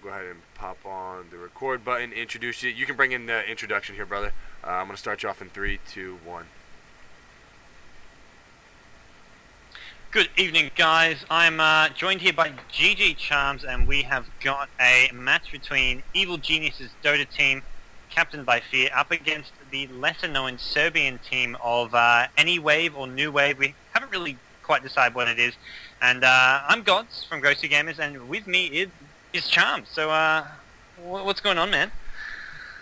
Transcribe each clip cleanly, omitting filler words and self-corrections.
go ahead and pop on the record button, introduce you. You can bring in the introduction here, brother. I'm going to start you off in 3, 2, 1. Good evening, guys. I'm joined here by GG Charms, and we have got a match between Evil Genius's Dota team, captained by Fear, up against the lesser-known Serbian team of neWave or neWave. We haven't really quite decided what it is. And I'm Godz from Go2 Gamers, and with me is Charms. So what's going on, man?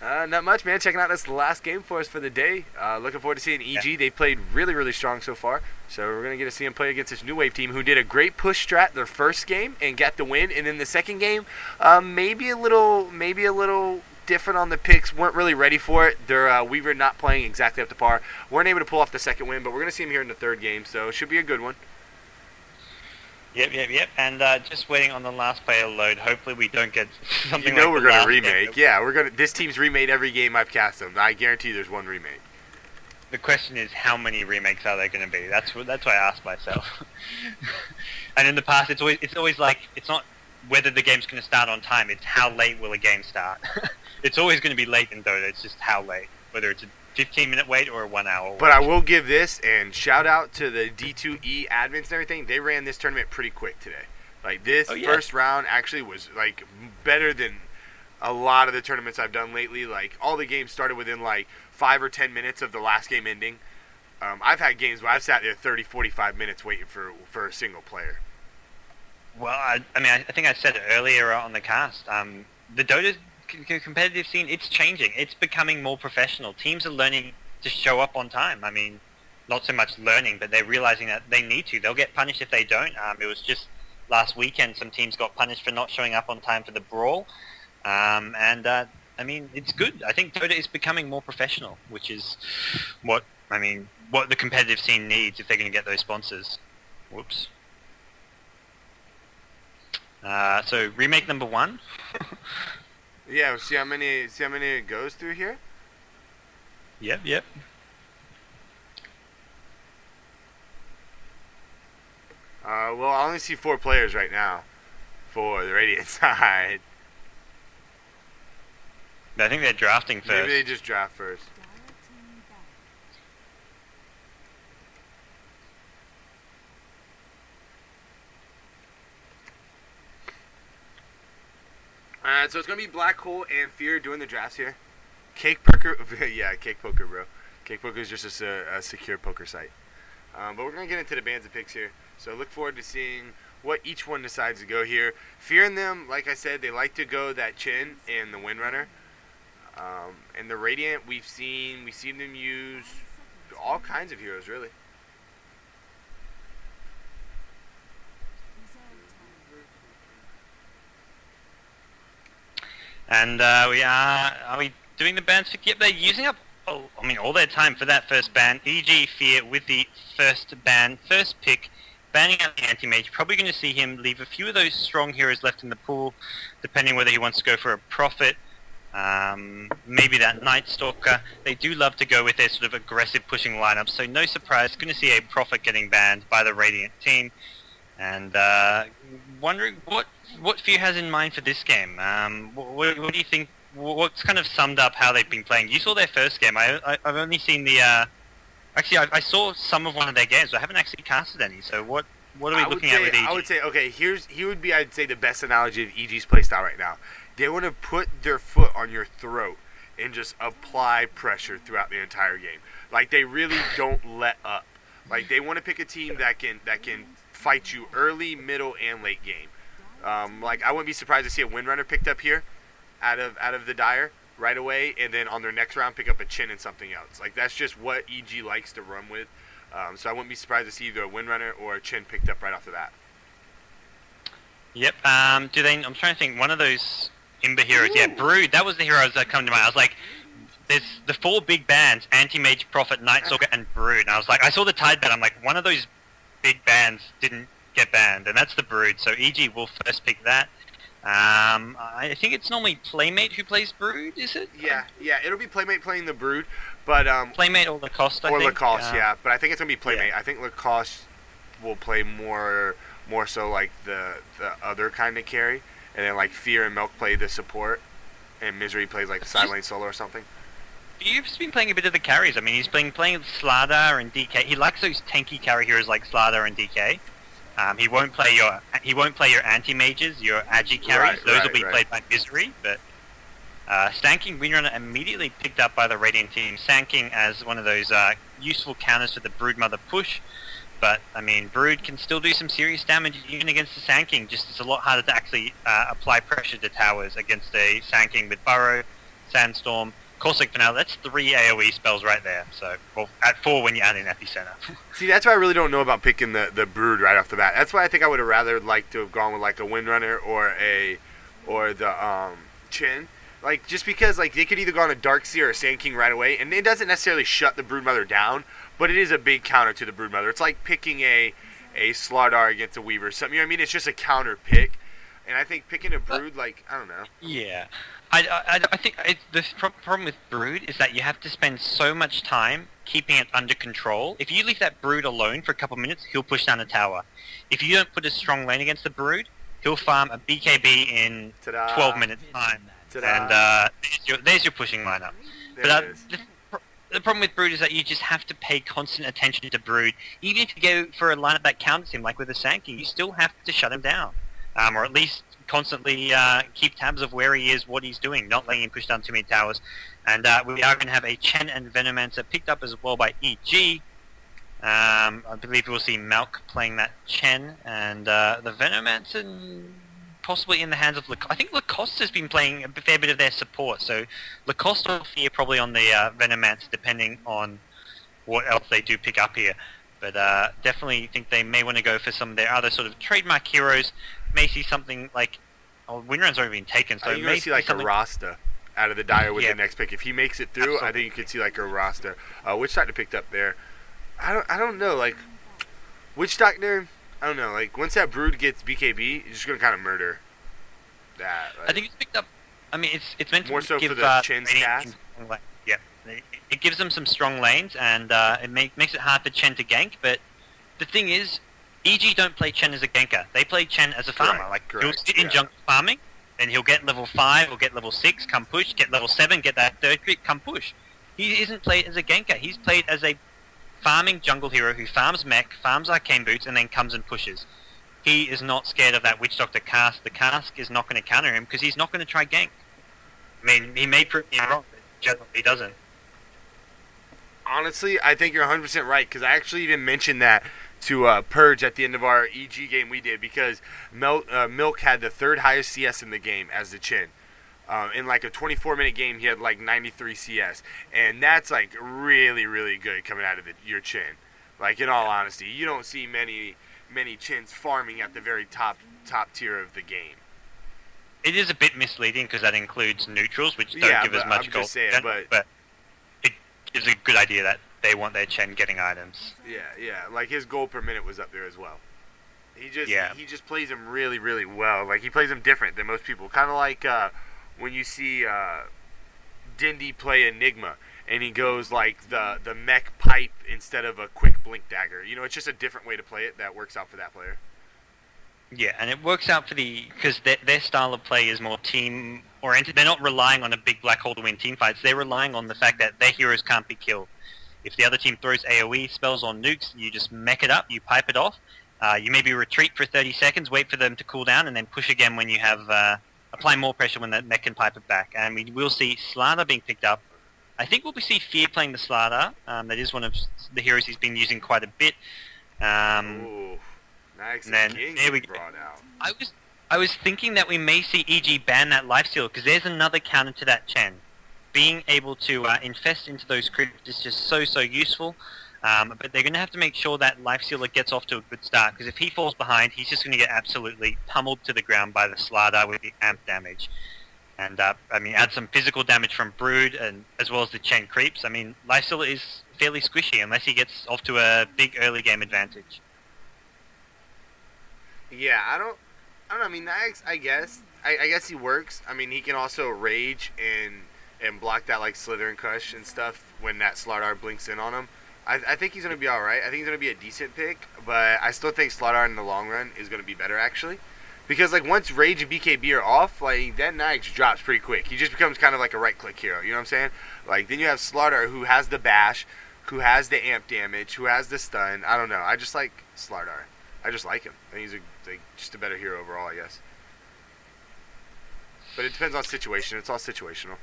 Not much, man. Checking out this last game for us for the day. Looking forward to seeing EG. Yeah. They've played really, really strong so far. So we're going to get to see them play against this neWave team who did a great push strat their first game and got the win. And in the second game, maybe a little different on the picks. Weren't really ready for it. We were not playing exactly up to par. Weren't able to pull off the second win, but we're going to see them here in the third game. So it should be a good one. Yep. And just waiting on the last player load. Hopefully we don't get something. You know, we're going to remake. Yeah, we're going to. This team's remade every game I've cast them. I guarantee there's one remake. The question is, how many remakes are there going to be? That's what I asked myself. And in the past, it's always like, it's not whether the game's going to start on time. It's how late will a game start. It's always going to be late in Dota. It's just how late, whether it's a 15-minute wait or a 1 hour wait. But I will give this, and shout out to the D2E admins and everything. They ran this tournament pretty quick today. Like, this first round actually was, like, better than a lot of the tournaments I've done lately. Like, all the games started within, like, 5 or 10 minutes of the last game ending. I've had games where I've sat there 30, 45 minutes waiting for a single player. Well, I think I said it earlier on the cast. The Dota competitive scene, it's changing. It's becoming more professional. Teams are learning to show up on time. I mean, not so much learning, but they're realizing that they need to. They'll get punished if they don't. It was just last weekend some teams got punished for not showing up on time for the brawl. I mean, it's good. I think Dota is becoming more professional, which is what the competitive scene needs if they're going to get those sponsors. Whoops. So remake number 1. Yeah, see how many it goes through here? Yep. Well, I only see 4 players right now for the Radiant side. I think they're drafting first. Maybe they just draft first. So it's going to be Black Hole and Fear doing the drafts here. Cake Poker, yeah, Cake Poker, bro. Cake Poker is just a secure poker site. But we're going to get into the bands of picks here. So look forward to seeing what each one decides to go here. Fear in them, like I said, they like to go that Chin and the Windrunner. And the Radiant, we've seen them use all kinds of heroes, really. And are we doing the bans? Yep, they're using up all their time for that first ban. EG Fear with the first pick, banning out the anti-mage. Probably going to see him leave a few of those strong heroes left in the pool, depending whether he wants to go for a Prophet, maybe that Night Stalker. They do love to go with their sort of aggressive pushing lineup, so no surprise, going to see a Prophet getting banned by the Radiant team. And wondering what Fear has in mind for this game. What do you think? What's kind of summed up how they've been playing? You saw their first game. I've only seen the. Actually, I saw some of one of their games. But I haven't actually casted any. So what are we looking at with EG? I would say, okay, he would be, I'd say, the best analogy of EG's playstyle right now. They want to put their foot on your throat and just apply pressure throughout the entire game. Like, they really don't let up. Like, they want to pick a team that can fight you early, middle, and late game. Like, I wouldn't be surprised to see a Windrunner picked up here out of the Dire right away, and then on their next round pick up a Chin and something else. Like, that's just what EG likes to run with. So I wouldn't be surprised to see either a Windrunner or a Chin picked up right off the bat. Yep. I'm trying to think. One of those Imber heroes. Ooh. Yeah, Brood. That was the heroes that come to mind. I was like, there's the 4 big bands: Anti-Mage, Prophet, Night Stalker, and Brood. And I was like, I saw the Tide ban. I'm like, one of those big bands didn't get banned, and that's the Brood. So EG will first pick that. I think it's normally Playmate who plays Brood, is it? Yeah, it'll be Playmate playing the Brood, but Playmate or Lacoste, I think. Or Lacoste, yeah, but I think it's gonna be Playmate. Yeah. I think Lacoste will play more so like the other kind of carry, and then like Fear and Milk play the support, and Misery plays like the side lane solo or something. You've been playing a bit of the carries. I mean, he's been playing Slardar and DK. He likes those tanky carry heroes like Slardar and DK. He won't play your anti-mages, your agi carries. Those will be played by Misery. But Stanking Windrunner immediately picked up by the Radiant team. Stanking as one of those useful counters for the Broodmother push. But I mean, Brood can still do some serious damage even against the Sanking. Just it's a lot harder to actually apply pressure to towers against a Sanking with Burrow, Sandstorm. Caustic Finale, that's 3 AoE spells right there. So, well, at 4 when you add in Epicenter. See, that's why I really don't know about picking the Brood right off the bat. That's why I think I would have rather liked to have gone with like a Windrunner or the Chin. Like, just because like they could either go on a Darkseer or Sand King right away, and it doesn't necessarily shut the Broodmother down, but it is a big counter to the Broodmother. It's like picking a Slardar against a Weaver or something. You know what I mean? It's just a counter pick. And I think picking a Brood, like, I don't know. Yeah. I think the problem with Brood is that you have to spend so much time keeping it under control. If you leave that Brood alone for a couple minutes, he'll push down a tower. If you don't put a strong lane against the Brood, he'll farm a BKB in 12 minutes time. And there's your pushing lineup. The problem with Brood is that you just have to pay constant attention to Brood. Even if you go for a lineup that counters him, like with a Sankey, you still have to shut him down. Or at least constantly keep tabs of where he is, what he's doing, not letting him push down too many towers. And we are going to have a Chen and Venomancer picked up as well by EG. I believe we'll see Malk playing that Chen, and the Venomancer possibly in the hands of Lacoste. I think Lacoste has been playing a fair bit of their support, so Lacoste or Fear probably on the Venomancer, depending on what else they do pick up here. But definitely think they may want to go for some of their other sort of trademark heroes. May see something like... Oh, Windrun's already been taken, so you're going to see like a Rasta out of the Dire with the next pick. If he makes it through, I think you could see like a Rasta. Which Doctor picked up there? I don't know. Like, which Doctor? I don't know. Like, once that Brood gets BKB, you're just going to kind of murder that. Like, I think it's picked up... I mean, it's meant to more so give, for the Chen's cast. Yeah. It gives them some strong lanes, and it makes it hard for Chen to gank, but the thing is, EG don't play Chen as a ganker. They play Chen as a farmer. He'll sit in jungle farming, then he'll get level 5 or get level 6, come push, get level 7, get that third crit, come push. He isn't played as a ganker. He's played as a farming jungle hero who farms mech, farms arcane boots, and then comes and pushes. He is not scared of that Witch Doctor cast. The cask is not going to counter him because he's not going to try gank. I mean, he may prove me wrong, but generally he doesn't. Honestly, I think you're 100% right, because I actually even mentioned that to Purge at the end of our EG game we did, because Milk had the third highest CS in the game as the Chin. In like a 24-minute game, he had like 93 CS, and that's like really, really good coming out of your Chin. Like, in all honesty, you don't see many Chins farming at the very top tier of the game. It is a bit misleading because that includes neutrals, which don't give as much gold. But it gives a good idea that they want their Chen getting items. Yeah. Like, his gold per minute was up there as well. He just plays him really, really well. Like, he plays him different than most people. Kind of like when you see Dindy play Enigma, and he goes like the mech pipe instead of a quick blink dagger. You know, it's just a different way to play it that works out for that player. Yeah, and it works out for because their style of play is more team-oriented. They're not relying on a big black hole to win team fights. They're relying on the fact that their heroes can't be killed. If the other team throws AoE spells on nukes, you just mech it up, you pipe it off. You maybe retreat for 30 seconds, wait for them to cool down, and then push again when you have apply more pressure when the mech can pipe it back. And we will see Slardar being picked up. I think we'll see Fear playing the Slardar. That is one of the heroes he's been using quite a bit. Ooh. Nice. And then there we go. I was thinking that we may see EG ban that Lifestealer, because there's another counter to that Chen. Being able to infest into those crits is just so useful. But they're going to have to make sure that Lifestealer gets off to a good start, because if he falls behind, he's just going to get absolutely pummeled to the ground by the Slardar with the amp damage. And, add some physical damage from Brood, and as well as the Chen creeps. I mean, Lifestealer is fairly squishy unless he gets off to a big early game advantage. Yeah, I don't know. I mean, I guess he works. I mean, he can also rage and block that like Slither and Crush and stuff when that Slardar blinks in on him. I think he's gonna be all right. I think he's gonna be a decent pick, but I still think Slardar in the long run is gonna be better actually, Because like once Rage and BKB are off, like that Nyx drops pretty quick. He just becomes kind of like a right-click hero. You know what I'm saying? Like then you have Slardar who has the bash, who has the amp damage, who has the stun. I don't know. I just like Slardar. I just like him. I think he's just a better hero overall, I guess. But it depends on situation. It's all situational.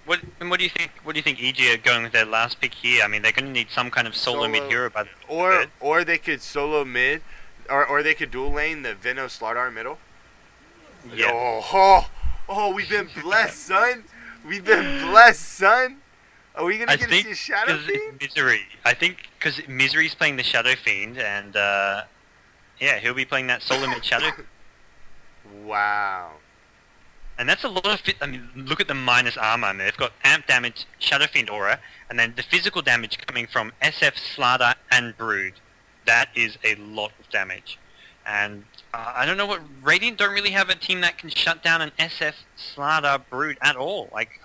What do you think? What do you think EG are going with their last pick here? I mean, they're going to need some kind of solo mid hero, by the or they could solo mid, or they could dual lane the Veno Slardar middle. Yeah. Oh, we've been blessed, son. We've been blessed, son. Are we gonna get to see a Shadow Fiend? Misery. I think because Misery's playing the Shadow Fiend, and yeah, he'll be playing that solo mid Shadow. Wow. And that's a lot of I mean, look at the minus armor. I mean, they've got amp damage, Shadow Fiend aura, and then the physical damage coming from SF, Slardar, and Brood. That is a lot of damage. And I don't know what Radiant don't really have a team that can shut down an SF, Slardar, Brood at all. Like,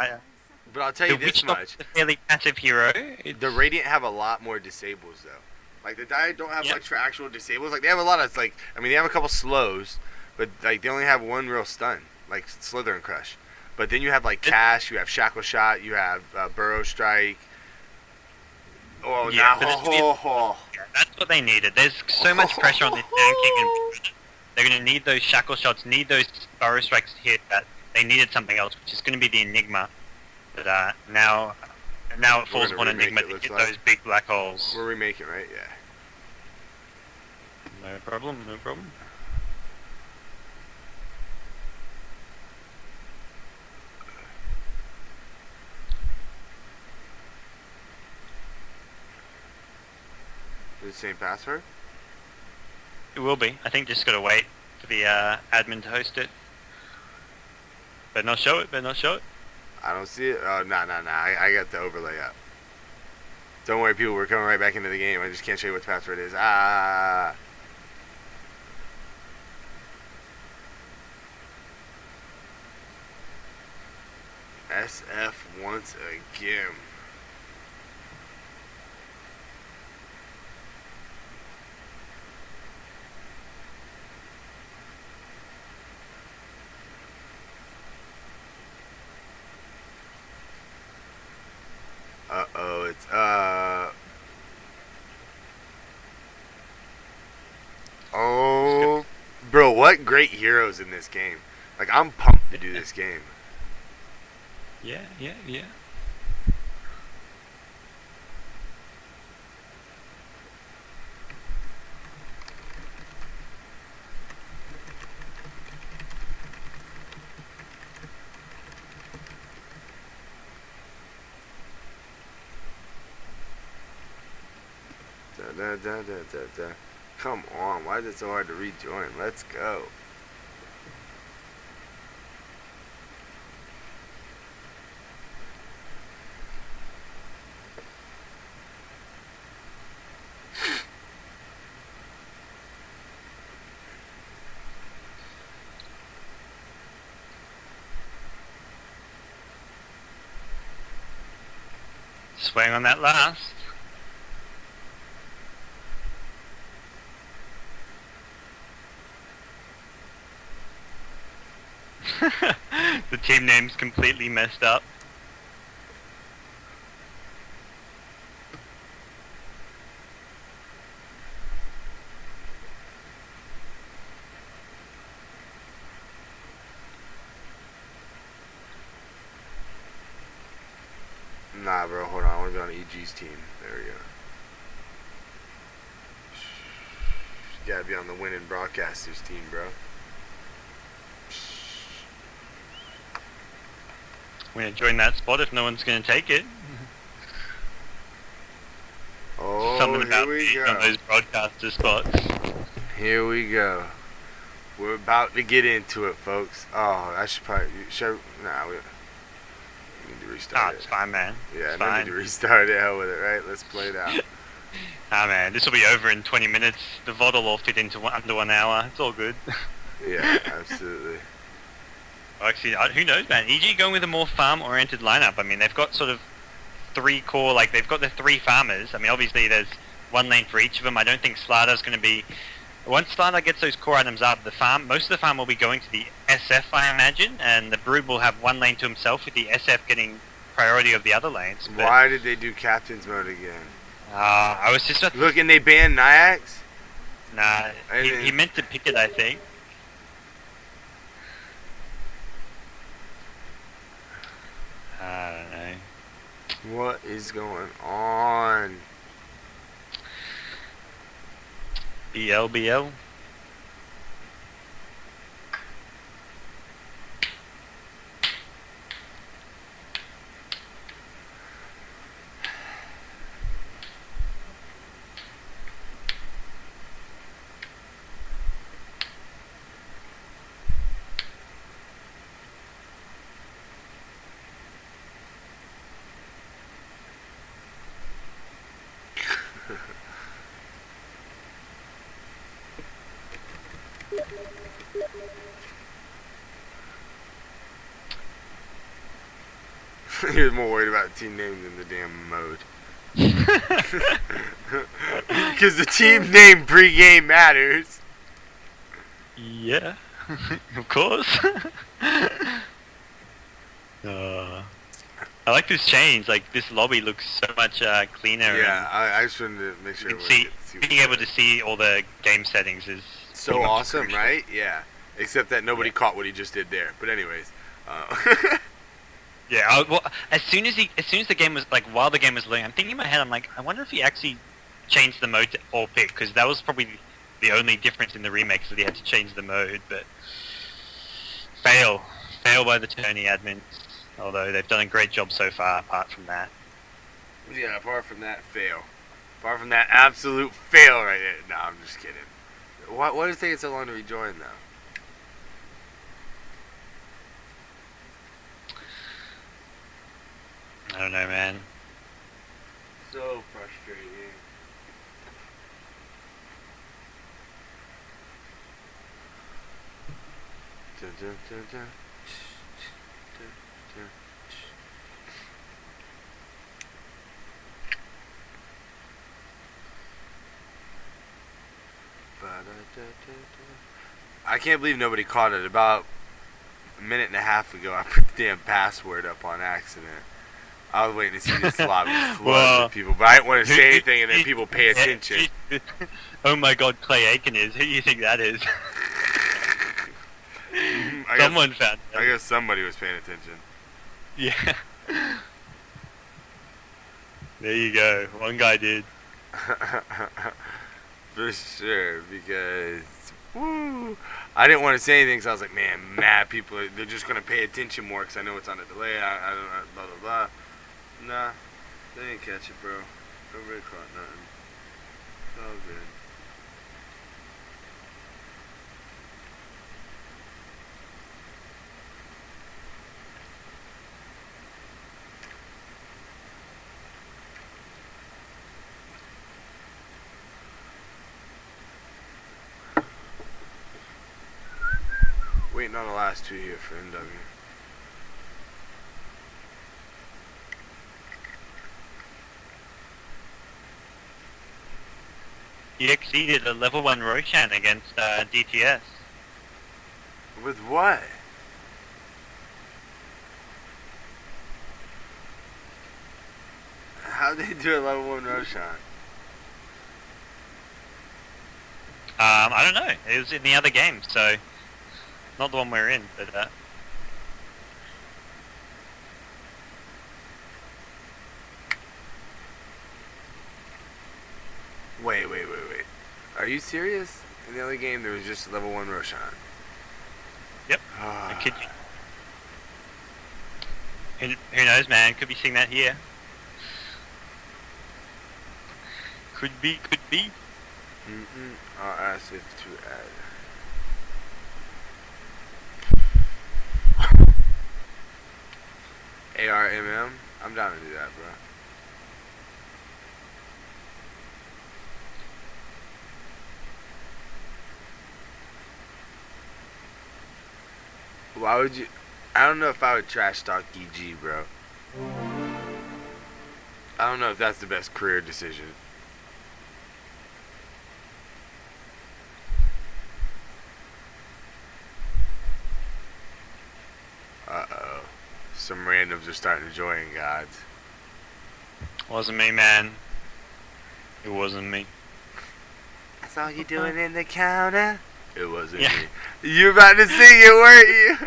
but I'll tell you this much: a fairly passive hero. The Radiant have a lot more disables though. Like the Diet don't have much for actual disables. Like they have a lot of they have a couple slows, but like they only have one real stun. Like Slither and Crush. But then you have like Cash, you have Shackle Shot, you have Burrow Strike. Oh, yeah, that's what they needed. There's so much pressure on this tanking, and they're going to need those Shackle Shots, need those Burrow Strikes to hit that. They needed something else, which is going to be the Enigma. But now it falls upon Enigma to hit those big black holes. We're remaking, right? Yeah. No problem, no problem. The same password? It will be. I think just gotta wait for the admin to host it. Better not show it. I don't see it. Oh, nah. I got the overlay up. Don't worry, people. We're coming right back into the game. I just can't show you what the password is. SF once again. Oh, bro, what great heroes in this game. Like, I'm pumped to do this game. Yeah. Da. Come on, why is it so hard to rejoin? Let's go. Swing on that last. The team name's completely messed up. Nah, bro, hold on. I want to be on EG's team. There we go. You gotta be on the winning broadcasters team, bro. We're gonna join that spot if no one's gonna take it. Oh, Something about here we go. on those broadcaster spots. Here we go. We're about to get into it, folks. Oh, I should probably we need to restart it. It's fine, man. Yeah, it's no fine. need to restart it. Hell with it, right? Let's play it out. Man, this will be over in 20 minutes. The VOD will all fit into under 1 hour. It's all good. Yeah, absolutely. Actually, who knows, man? EG going with a more farm-oriented lineup. I mean, they've got sort of 3 core, they've got the 3 farmers. I mean, obviously there's 1 lane for each of them. I don't think Slardar's going to be Once Starlight gets those core items out of the farm, most of the farm will be going to the SF, I imagine, and the Brood will have one lane to himself, with the SF getting priority of the other lanes. But, why did they do Captain's Mode again? I was just... Look, and they banned Nyax? Nah, he meant to pick it, I think. I don't know. What is going on? BL. He was more worried about the team name than the damn mode. Because the team name pre-game matters. Yeah, of course. I like this change. Like, this lobby looks so much cleaner. Yeah, I just wanted to make sure. You can see, being able to see all the game settings is so awesome, right? Yeah. Except that nobody caught what he just did there. But anyways. Yeah. Well, as soon as the game was like, while the game was loading, I'm thinking in my head, I'm like, I wonder if he actually changed the mode to all pick, because that was probably the only difference in the remakes, that he had to change the mode. But fail by the Tony admins. Although they've done a great job so far, apart from that. Yeah, apart from that, fail. Apart from that, absolute fail right there. No, I'm just kidding. Why is it taking so long to rejoin, though? I don't know, man. So frustrating. Dun, dun, dun, dun. I can't believe nobody caught it. About a minute and a half ago, I put the damn password up on accident. I was waiting to see this lobby flood with people, but I didn't want to say anything, and then people pay attention. Oh my God, Clay Aiken is. Who do you think that is? Someone found it. I guess somebody was paying attention. Yeah. There you go. One guy did. For sure, because woo, I didn't want to say anything, so I was like, man, mad people, they're just going to pay attention more because I know it's on a delay, I don't know, blah, blah, blah. Nah, they didn't catch it, bro. Nobody caught nothing. It's all good. Waiting on the last two here for NW. He exceeded a level 1 Roshan against DTS. With what? How'd they do a level 1 Roshan? I don't know. It was in the other game, so not the one we're in, but Wait. Are you serious? In the other game, there was just a level 1 Roshan. Yep. I kid you. Who knows, man? Could be seeing that here. Could be. I'll ask if to add. ARMM? I'm down to do that, bro. Why would you? I don't know if I would trash talk EG, bro. I don't know if that's the best career decision. some randoms are starting to join, Godz. Wasn't me, man. It wasn't me. I saw you doing in the counter. It wasn't Yeah. me. You were about to sing it, weren't you?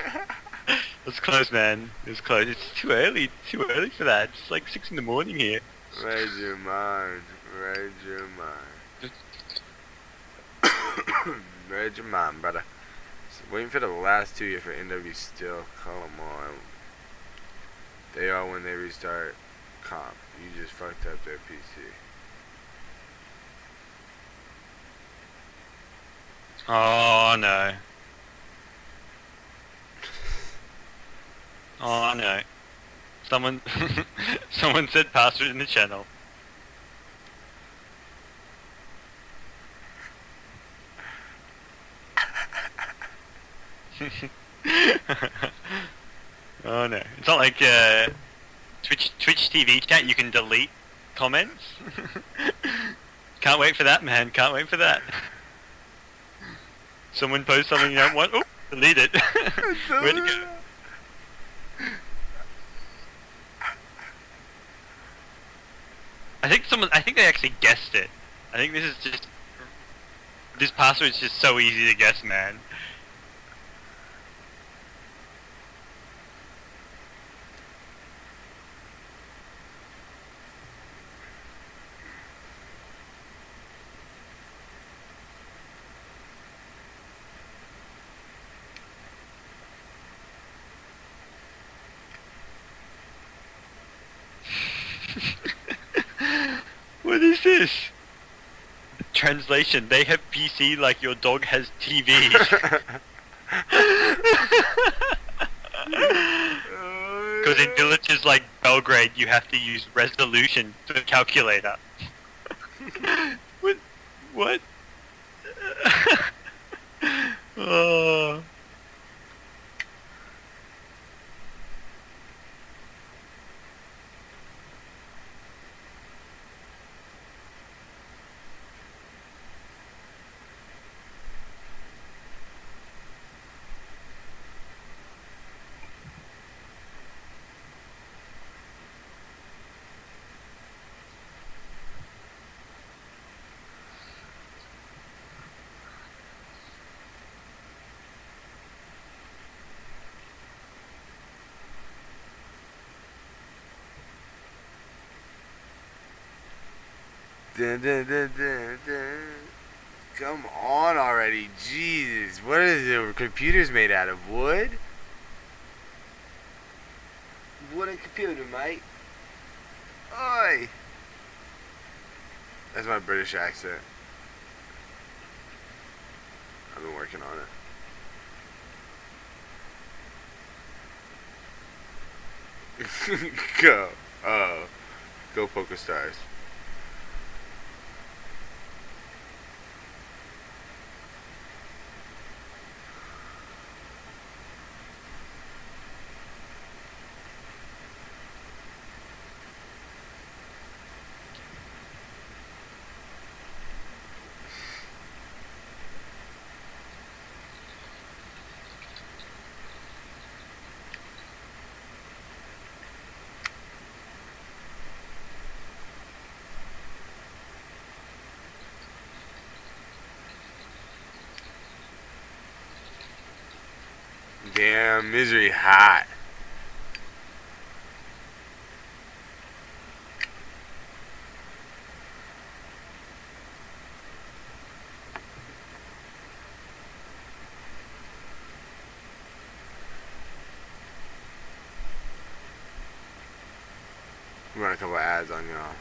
It was close, man. It was close. It's too early. Too early for that. It's like 6 in the morning here. Read your mind. Read your mind. Read your mind, brother. So waiting for the last 2 here for NW still. Call them on. They are when they restart comp. You just fucked up their PC. Oh no. Oh no. Someone someone said password in the channel. Oh no. It's not like Twitch TV chat you can delete comments. Can't wait for that, man. Can't wait for that. Someone posts something you don't want. Oh, delete it. Where'd it go? I think they actually guessed it. I think this password is just so easy to guess, man. What is this? Translation, they have PC like your dog has TV. Because in villages like Belgrade, you have to use resolution for the calculator. What? What? Oh. Dun, dun, dun, dun, dun. Come on already, Jesus! What are the computers made out of? Wood? Wooden computer, mate. Oi! That's my British accent. I've been working on it. Go. Oh. Go Poker Stars. Damn, misery hot. Run a couple ads on y'all.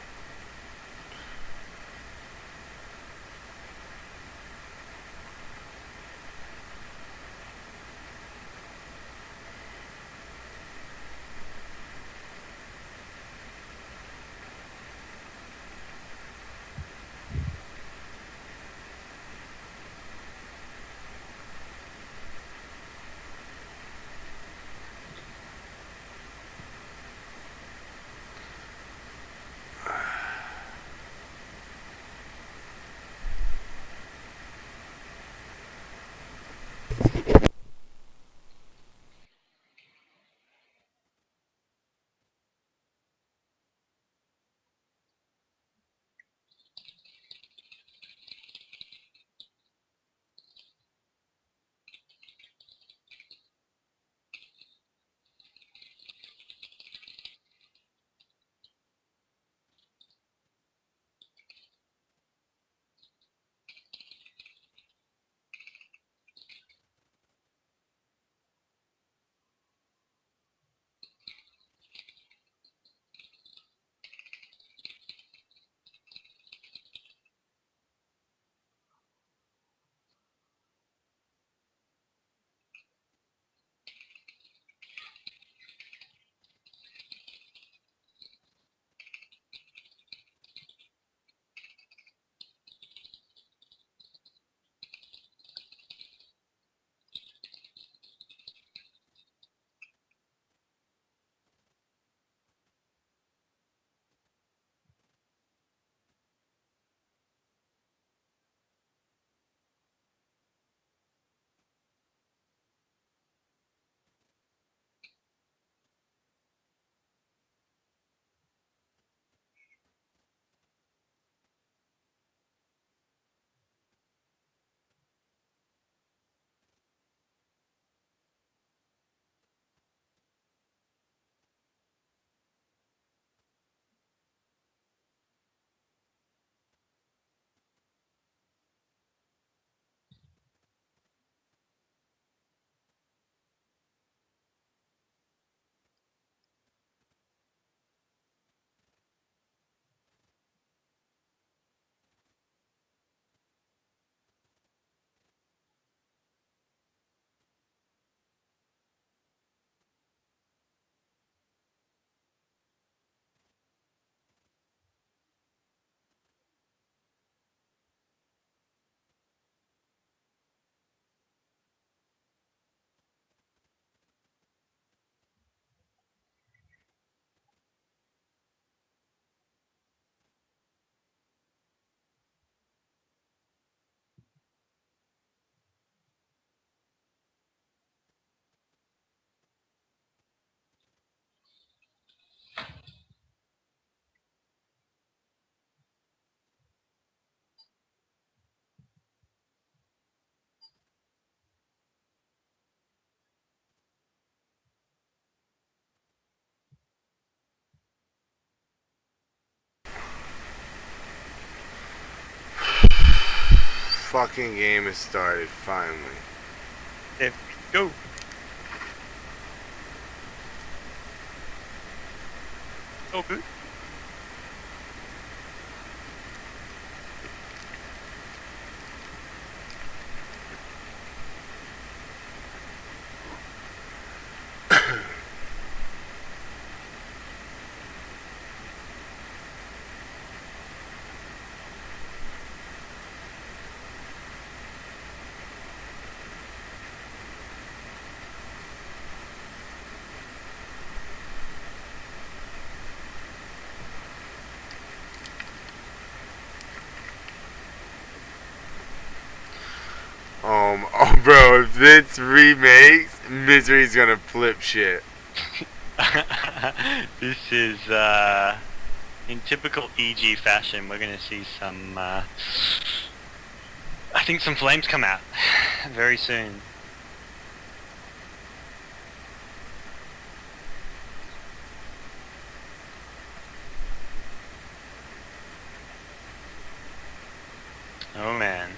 fucking game has started, finally. There we go. Oh, good. Oh, bro, if this remakes, Misery's gonna flip shit. This is, in typical EG fashion, we're going to see some, I think some flames come out very soon. Oh man.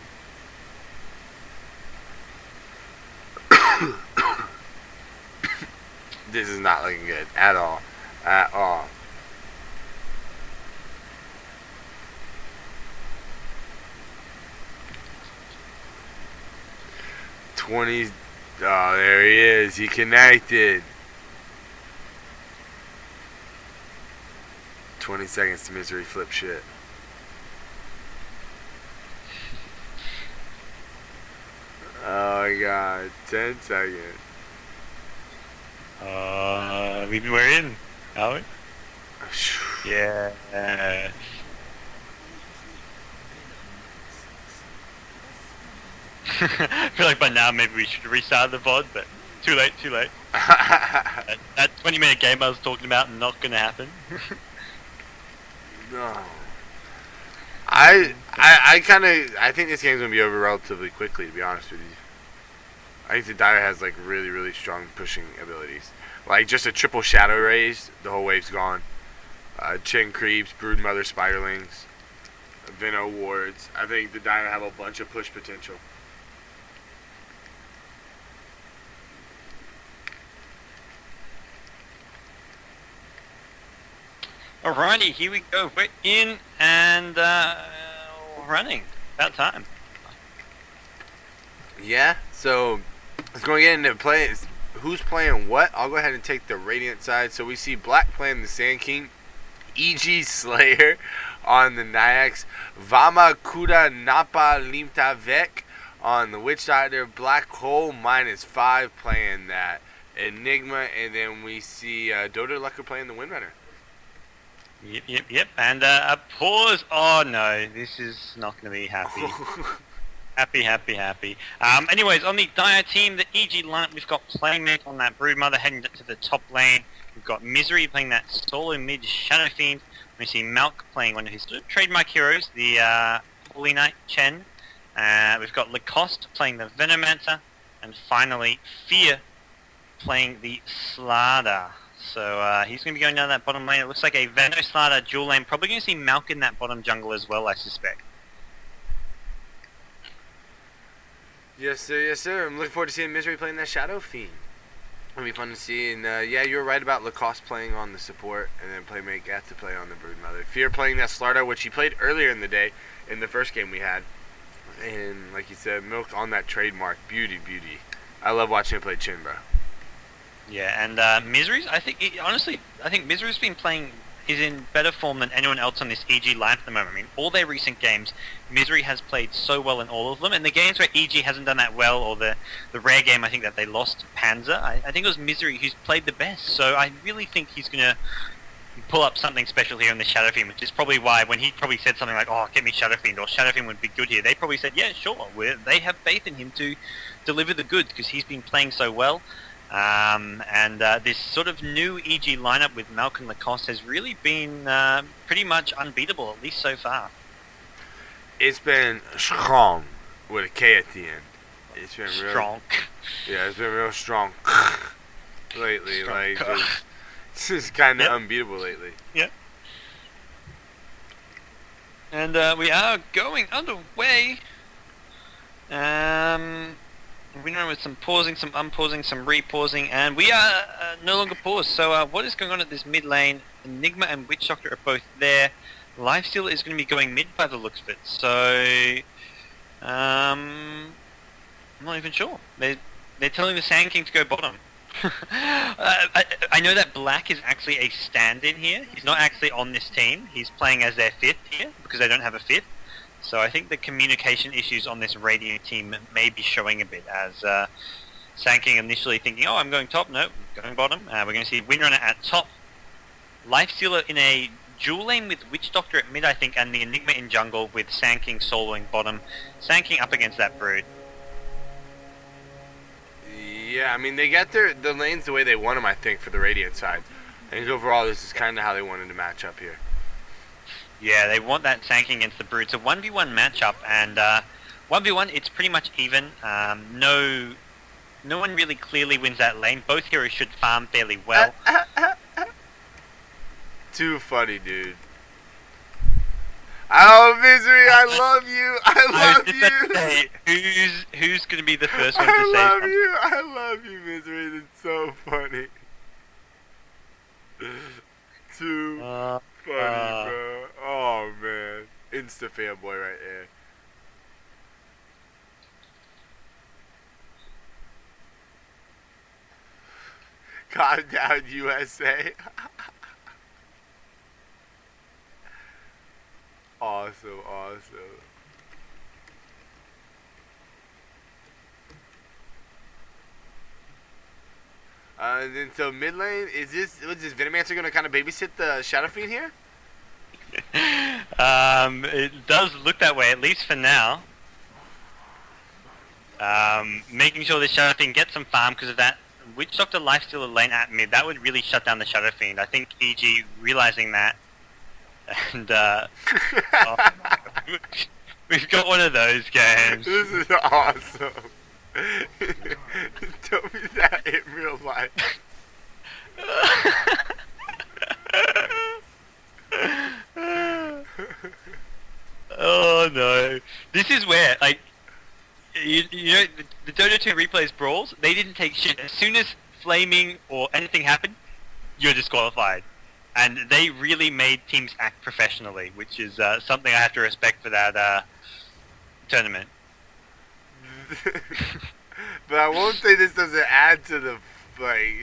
This is not looking good at all. At all. Oh, there he is. He connected. 20 seconds to Misery flip shit. Oh my god. 10 seconds. We're in, are we? Yeah. I feel like by now maybe we should restart the VOD, but too late, too late. That 20-minute game I was talking about, not gonna happen. No. I think this game's gonna be over relatively quickly, to be honest with you. I think the Dire has like really, really strong pushing abilities. Like just a triple shadow raise, the whole wave's gone. Chin creeps, broodmother spiderlings, Veno wards. I think the Dire have a bunch of push potential. Alrighty, here we go. We're in and running. About time. Yeah, so let's go get into play. Who's playing what? I'll go ahead and take the Radiant side. So we see Black playing the Sand King, EG Slayer on the Nyax, Vama Kuda Napa Limta Vek on the Witch Doctor, Black Hole -5 playing that Enigma, and then we see Dota Lucker playing the Windrunner. Yep. And a pause. Oh no, this is not going to be happy. Happy. Anyways, on the Dire team, the EG lineup, we've got Playmate on that Broodmother heading to the top lane. We've got Misery playing that solo mid Shadow Fiend. We see Malk playing one of his trademark heroes, the Holy Knight Chen. We've got Lacoste playing the Venomancer. And finally, Fear playing the Slardar. So he's going to be going down that bottom lane. It looks like a Veno Slardar dual lane. Probably going to see Malk in that bottom jungle as well, I suspect. Yes, sir. I'm looking forward to seeing Misery playing that Shadow Fiend. It'll be fun to see. And yeah, you're right about Lacoste playing on the support, and then Playmate got to play on the Broodmother. Fear playing that Slardar, which he played earlier in the day in the first game we had. And like you said, Milk on that trademark. Beauty. I love watching him play Chin, bro. Yeah, and Misery's, I think Misery's been playing, is in better form than anyone else on this EG lineup at the moment. I mean, all their recent games, Misery has played so well in all of them, and the games where EG hasn't done that well, or the rare game I think that they lost to Panzer, I think it was Misery who's played the best, so I really think he's going to pull up something special here in the Shadow Fiend, which is probably why when he probably said something like, oh, get me Shadow Fiend, or Shadow Fiend would be good here, they probably said, yeah, sure, they have faith in him to deliver the goods, because he's been playing so well. This sort of new EG lineup with Malk and Lacoste has really been pretty much unbeatable, at least so far. It's been strong with a K at the end. It's been strong. Yeah, it's been real strong lately. Strong. Like it's just kind of unbeatable lately. Yep. And we are going underway. Winner with some pausing, some unpausing, some repausing, and we are no longer paused. So what is going on at this mid lane? Enigma and Witch Doctor are both there. Lifesteal is going to be going mid by the looks of it. So I'm not even sure. They're telling the Sand King to go bottom. I know that Black is actually a stand-in here. He's not actually on this team. He's playing as their fifth here because they don't have a fifth. So I think the communication issues on this Radiant team may be showing a bit as Sand King initially thinking, oh, I'm going top. No, going bottom. We're going to see Windrunner at top. Lifestealer in a dual lane with Witch Doctor at mid, I think, and the Enigma in jungle with Sand King soloing bottom. Sand King up against that Brood. Yeah, I mean, they got the lanes the way they want them, I think, for the Radiant side. I think overall this is kind of how they wanted to match up here. Yeah, they want that Sand King against the Brood. It's a 1v1 matchup, and 1v1, it's pretty much even. No one really clearly wins that lane. Both heroes should farm fairly well. Too funny, dude. Oh, Misery, I love you. I love you. Who's going to be the first one to say something? I love you, Misery. That's so funny. Too funny, bro. Oh, man. Insta fanboy right there. Calm down, USA. Awesome. And then so mid lane, what's this Venomancer gonna kind of babysit the Shadow Fiend here? It does look that way, at least for now. Making sure the Shadow Fiend gets some farm because of that Witch Doctor Lifestealer lane at mid, that would really shut down the Shadow Fiend. I think EG realizing that. And we've got one of those games. This is awesome. Tell me that in real life. Oh no! This is where, like, you know, the Dota 2 replays brawls. They didn't take shit. As soon as flaming or anything happened, you're disqualified. And they really made teams act professionally, which is something I have to respect for that tournament. But I won't say this doesn't add to the, like,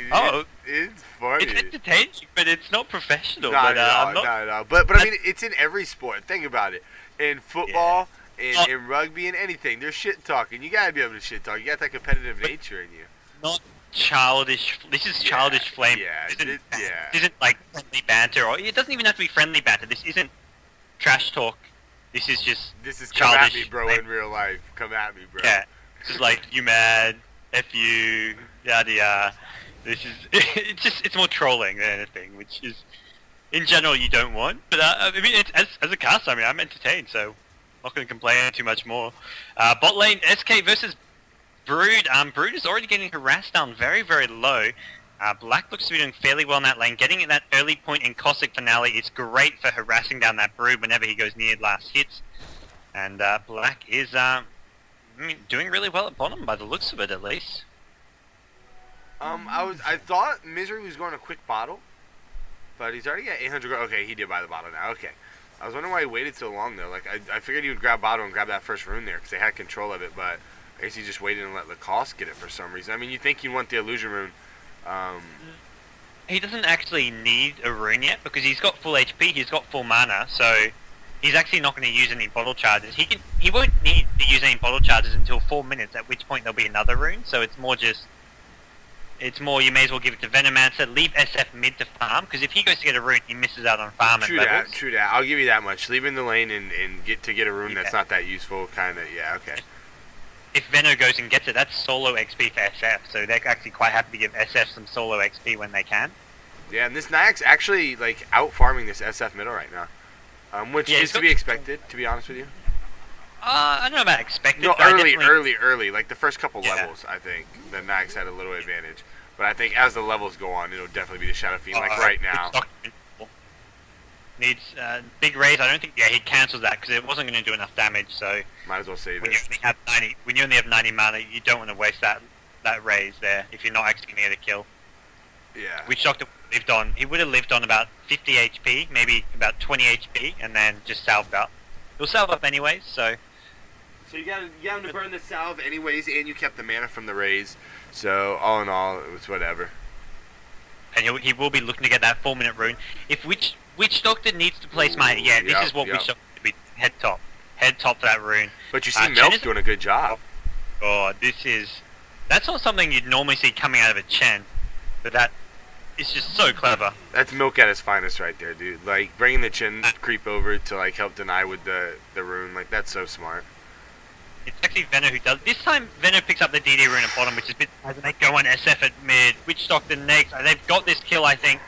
it's funny. It's entertaining, but it's not professional. Not at all. But I mean, it's in every sport. Think about it. In football, in rugby, in anything, there's shit talking. You gotta be able to shit talk. You got that competitive nature in you. Not childish. This is childish flame. This isn't like friendly banter, or it doesn't even have to be friendly banter. This isn't trash talk. This is just come at me, bro. Flame. In real life, come at me, bro. Yeah, it's just like you mad, f you, yada yada. This is it's more trolling than anything, which is in general you don't want. But I mean, as a caster, I mean, I'm entertained, so I'm not going to complain too much more. Bot lane SK versus Brood. Brood is already getting harassed down very, very low. Black looks to be doing fairly well in that lane. Getting at that early point in Cossack Finale is great for harassing down that Brood whenever he goes near last hits. And Black is doing really well at bottom by the looks of it, at least. I thought Misery was going a quick bottle, but he's already got 800. Okay, he did buy the bottle now. Okay. I was wondering why he waited so long though. Like I figured he would grab bottle and grab that first rune there because they had control of it, but I guess he just waited and let Lacoste get it for some reason. I mean, you think you want the illusion rune. He doesn't actually need a rune yet because he's got full HP, he's got full mana, so he's actually not going to use any bottle charges. He won't need to use any bottle charges until 4 minutes, at which point there'll be another rune, so it's more you may as well give it to Venomancer, leave SF mid to farm, because if he goes to get a rune, he misses out on farm and levels. True that. I'll give you that much. Leave in the lane and get a rune that's not that useful, kind of, okay. If Veno goes and gets it, that's solo XP for SF, so they're actually quite happy to give SF some solo XP when they can. Yeah, and this Nyx actually, like, out-farming this SF middle right now, which is to be expected, to be honest with you. I don't know about expected. No, early, like the first couple levels, I think, the Nyx had a little advantage. But I think as the levels go on, it'll definitely be the Shadow Fiend, like right now. Needs big raise. I don't think. Yeah, he cancels that because it wasn't going to do enough damage. So Might as well save when it. you only have 90 mana, you don't want to waste that raise there if you're not actually going to get a kill. Yeah. Witch Doctor lived on. He would have lived on about 50 HP, maybe about 20 HP, and then just salved up. He'll salve up anyways. So you got him to burn the salve anyways, and you kept the mana from the raise. So all in all, it was whatever. And he will be looking to get that 4-minute rune. If Witch Doctor needs to play smite, yeah, this is what Witch Doctor should be head top for that rune. But you see Milk doing a good job. Oh, that's not something you'd normally see coming out of a Chen, but that is just so clever. That's Milk at his finest right there, dude. Like bringing the Chen creep over to like help deny with the rune, like that's so smart. It's actually Venom who does. This time, Venom picks up the DD rune at bottom, which is a bit as they go on SF at mid. Witch Doctor next. They've got this kill, I think.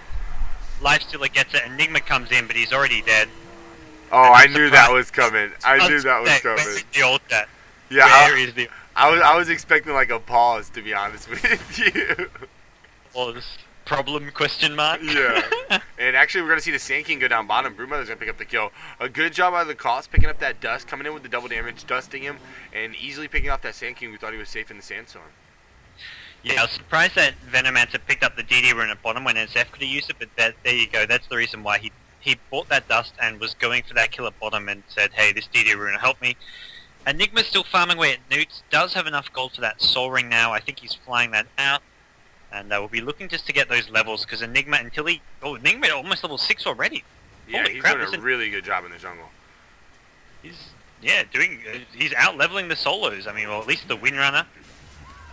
Lifestealer gets it. Enigma comes in, but he's already dead. Oh, I knew that was coming. I knew that was coming. Where is the ult at? Yeah, Where is the? I was expecting like a pause, to be honest with you. Pause. Problem? Question mark. Yeah. And actually, we're gonna see the Sand King go down bottom. Brewmother's gonna pick up the kill. A good job out of the cost, picking up that dust, coming in with the double damage, dusting him, and easily picking off that Sand King. We thought he was safe in the sandstorm. Yeah, I was surprised that Venomancer picked up the DD rune at bottom when SF could have used it, but there you go. That's the reason why he bought that dust and was going for that kill at bottom and said, hey, this DD rune will help me. Enigma's still farming away at Newts, does have enough gold for that Soul Ring now. I think he's flying that out. And we'll be looking just to get those levels, because Enigma Enigma almost level 6 already. Yeah, Holy he's crap, doing a really good job in the jungle. He's out leveling the solos. I mean, well, at least the Windrunner.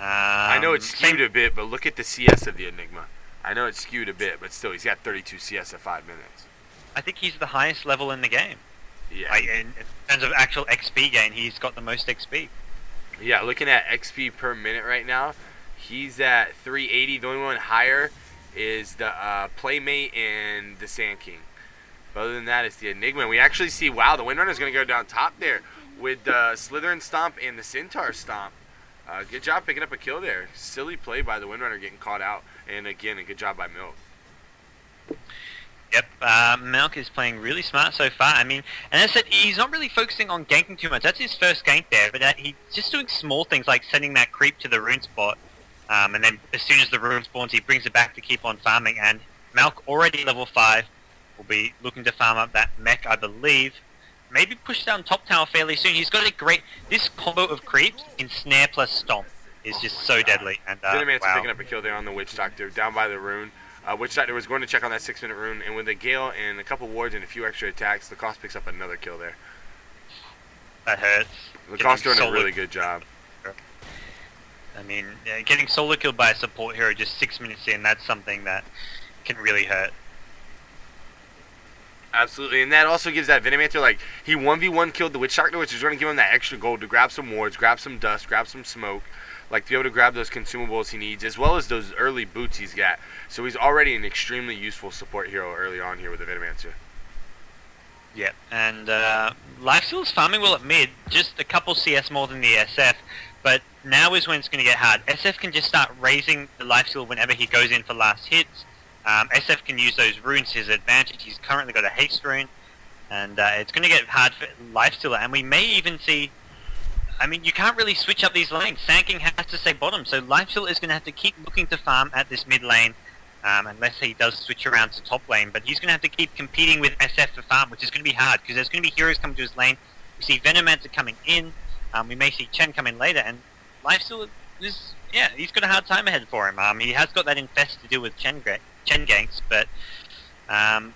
I know it's skewed a bit, but look at the CS of the Enigma. I know it's skewed a bit, but still, he's got 32 CS at 5 minutes. I think he's the highest level in the game. Yeah. In terms of actual XP gain, he's got the most XP. Yeah, looking at XP per minute right now, he's at 380. The only one higher is the Playmate and the Sand King. But other than that, it's the Enigma. And we actually see, wow, the Windrunner's going to go down top there with the Slytherin Stomp and the Centaur Stomp. Good job picking up a kill there. Silly play by the Windrunner getting caught out. And again, a good job by Milk. Yep, Milk is playing really smart so far. I mean, and as I said, he's not really focusing on ganking too much. That's his first gank there, but he's just doing small things like sending that creep to the rune spot. And then as soon as the rune spawns, he brings it back to keep on farming. And Milk, already level 5, will be looking to farm up that mech, I believe. Maybe push down top tower fairly soon. He's got a great... This combo of creeps in snare plus stomp is just so deadly. And Venommancer wow. picking up a kill there on the Witch Doctor, down by the rune. Witch Doctor was going to check on that 6-minute rune, and with a Gale and a couple wards and a few extra attacks, Lacoste picks up another kill there. That hurts. Lacoste doing a really good job. I mean, getting solo killed by a support hero just 6 minutes in, that's something that can really hurt. Absolutely, and that also gives that Venomancer, like, he 1v1 killed the Witch Doctor, which is going to give him that extra gold to grab some wards, grab some dust, grab some smoke, like to be able to grab those consumables he needs, as well as those early boots he's got. So he's already an extremely useful support hero early on here with the Venomancer. Yep, and Lifesteal's farming well at mid, just a couple CS more than the SF, but now is when it's going to get hard. SF can just start raising the Lifesteal whenever he goes in for last hits. SF can use those runes to his advantage. He's currently got a haste rune, and it's going to get hard for Lifestealer, and we may even see... I mean, you can't really switch up these lanes. Sand King has to stay bottom, so Lifestealer is going to have to keep looking to farm at this mid lane, unless he does switch around to top lane, but he's going to have to keep competing with SF for farm, which is going to be hard, because there's going to be heroes coming to his lane. We see Venomancer coming in, we may see Chen come in later, and Lifestealer is... Yeah, he's got a hard time ahead for him. He has got that infest to deal with Chen ganks, but...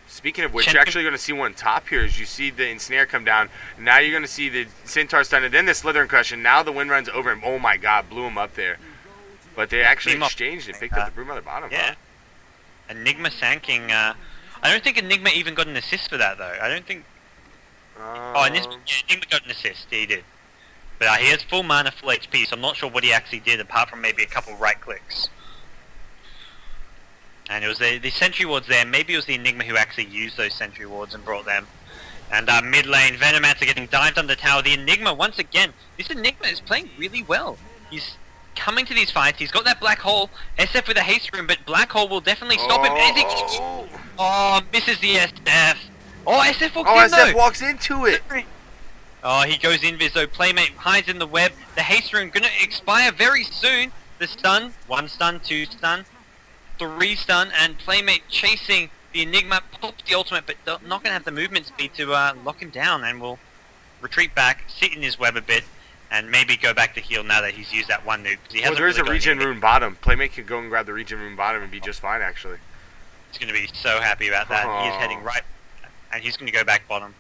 Speaking of which, you're actually going to see one top here as you see the Ensnare come down. Now you're going to see the Centaur stun, and then the Slytherin Crush, and now the wind runs over him. Oh my god, blew him up there. But they actually exchanged and picked up the Broom on the bottom. Yeah. Huh? Enigma Sand King, I don't think Enigma even got an assist for that, though. I don't think... Enigma got an assist. Yeah, he did. But he has full mana, full HP, so I'm not sure what he actually did, apart from maybe a couple right clicks. And it was the sentry wards there. Maybe it was the Enigma who actually used those sentry wards and brought them. And mid lane, Venomancer getting dived under tower. The Enigma, once again, this Enigma is playing really well. He's coming to these fights. He's got that black hole. SF with a haste room, but black hole will definitely stop him. Oh, Oh, misses the SF. Oh, SF walks Oh, in SF though! walks into it. Oh, he goes in Viz though. Playmate hides in the web. The haste rune gonna expire very soon. The stun, 1 stun, 2 stun, 3 stun, and Playmate chasing the Enigma. Pops the ultimate, but not gonna have the movement speed to lock him down, and will retreat back, sit in his web a bit, and maybe go back to heal now that he's used that 1 nuke. He Well, there is a regen rune bottom. Playmate can go and grab the regen rune bottom and be just fine, actually. He's gonna be so happy about that. He is heading right, and he's gonna go back bottom.